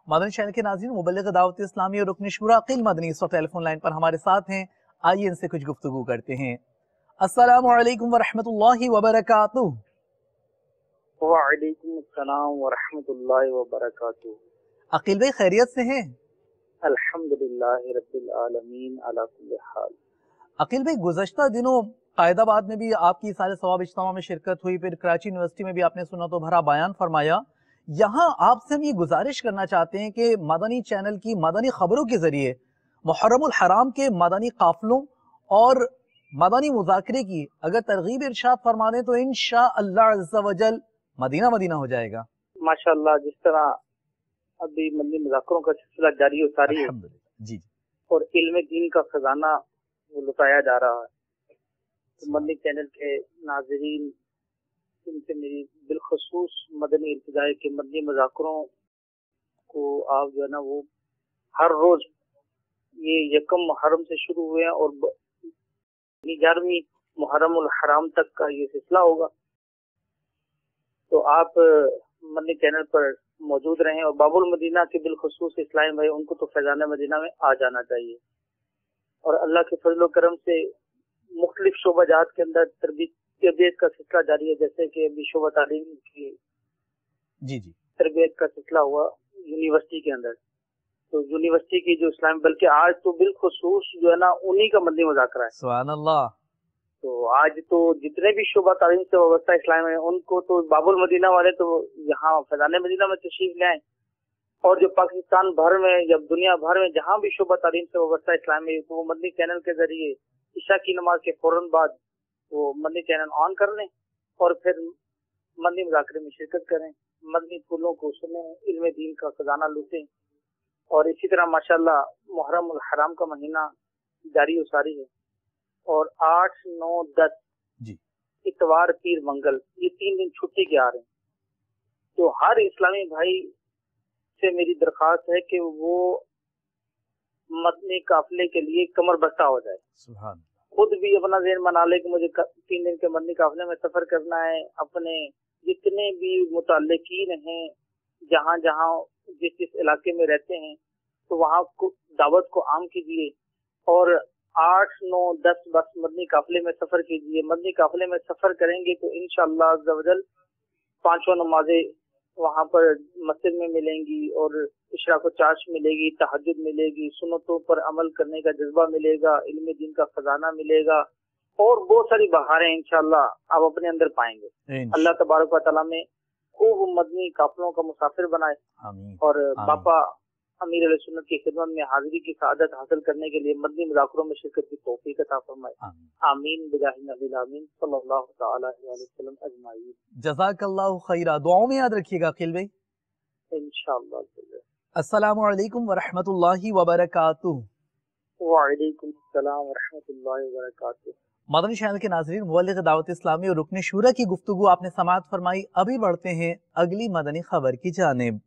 Madani channel के नाज़रीन, मुबल्लिग दावत इस्लामी और रुकन शूरा अकील मदनी इस वक्त टेलीफोन लाइन पर हमारे साथ हैं। आइए इनसे कुछ गुफ्तगू करते हैं। अस्सलामु अलैकुम व रहमतुल्लाहि व बरकातुहू। वालेकुम अस्सलाम व रहमतुल्लाहि व बरकातुहू। अकील भाई खैरियत से हैं? अल्हम्दुलिल्लाहि रब्बिल आलमीन अला कुल्ली हाल। अकील भाई, गुज़श्ता दिनों कायदाबाद में भी आपकी सारे सवाब इज्तिमा में शिरकत हुई, फिर कराची यूनिवर्सिटी में भी आपने सुना तो भरा बयान फरमाया। यहाँ आपसे हम ये गुजारिश करना चाहते हैं कि मदनी चैनल की मदनी खबरों के जरिए मुहर्रमुल हराम के मदनी काफलों और मदनी मुज़ाकरे की अगर तरगीब इरशाद फरमा दें तो इंशाअल्लाह अज़्ज़ा वजल मदीना मदीना हो जाएगा। माशाअल्लाह, जिस तरह अभी मदनी मुज़ाकरों का सिलसिला जारी और सारी है जी और इल्म दीन का खजाना वो लुटाया जा रहा है, तो मदनी चैनल के नाज़रीन, इनसे मेरी बिलखसूस मदनी इल्तिजाए के मदनी मुज़ाकरों को आप जो है ना वो हर रोज ये यकम मुहर्रम से शुरू हुए हैं और 11वीं मुहर्रमुल हराम तक का ये सिलसिला होगा। तो आप मदनी चैनल पर मौजूद रहें और बाबुल मदीना के बिलखसूस इस्लाम भाई, उनको तो फैजान मदीना में आ जाना चाहिए। और अल्लाह के फजल करम से मुख्तलिफ शोबाजात के अंदर तरबियत का सिलसिला जारी है, जैसे कि अभी शोबा तालीम की जी तरबियत का सिलसिला हुआ यूनिवर्सिटी के अंदर। तो यूनिवर्सिटी की जो इस्लाम, बल्कि आज तो बिलखसूस जो है ना उन्हीं का मदनी मुज़ाकरा है। सुभान अल्लाह। तो आज तो जितने भी शोबा तालीम से वाबस्ता इस्लाम है, उनको तो बाबुल मदीना वाले तो यहाँ फैजान मदीना में तशरीफ ले आए, और जो पाकिस्तान भर में या दुनिया भर में जहाँ भी शोबा तालीम से वाबस्ता इस्लाम है, तो वो मदनी चैनल के जरिए इशा की नमाज के फौरन बाद वो मदनी चैनल ऑन कर लें और फिर मदनी मुज़ाकरे में शिरकत करें, मदनी फूलों को सुने, इल्म दीन का खजाना लूटें। और इसी तरह माशाअल्लाह मुहर्रमुल हराम का महीना जारी और सारी है, और 8, 9, 10 जी इतवार, पीर, मंगल, ये 3 दिन छुट्टी के आ रहे हैं। तो हर इस्लामी भाई से मेरी दरख्वास्त है कि वो मदनी काफिले के लिए कमर बस्ता हो जाए। सुभान। खुद भी अपना ज़हन बना ले कि मुझे 3 दिन के मदनी काफिले में सफर करना है। अपने जितने भी मुतल्लिकीन हैं, जहाँ जहाँ जिस इलाके में रहते हैं, तो वहाँ को दावत को आम कीजिए और 8, 9, 10 बस मदनी काफिले में सफर कीजिए। मदनी काफिले में सफर करेंगे तो इंशाअल्लाह अज़्ज़ा वजल 5 नमाजें वहाँ पर मस्जिद में मिलेंगी और इशराक चाश मिलेगी, तहज्जुद मिलेगी, सुन्नतों पर अमल करने का जज्बा मिलेगा, इल्म दीन का खजाना मिलेगा और बहुत सारी बहारें इंशाअल्लाह आप अपने अंदर पाएंगे। अल्लाह तबारक व तआला में खूब मदनी काफिलों का मुसाफिर बनाए और बापा अमीर अहले सुन्नत की खिदमत में हाजिरी की सआदत हासिल करने के लिए मदनी मुज़ाकरों में शिरकत की तौफीक अता फरमाए। आमीन बिजाहि नबील आमीन सल्लल्लाहु तआला अलैहि वसल्लम अजमाईन। जज़ाकल्लाहु खैरा। दुआओं में याद रखिएगा अकील भाई। इंशाअल्लाह। अस्सलामु अलैकुम व रहमतुल्लाहि व बरकातुहू। वालेकुम अस्सलाम व रहमतुल्लाहि व बरकातुहू। मदनी चैनल के नाज़रीन, मुबल्लिग दावत इस्लामी और रुकन शूरा की गुफ्तगू आपने समाअत फरमाई। अभी बढ़ते हैं अगली मदनी खबर की जानिब।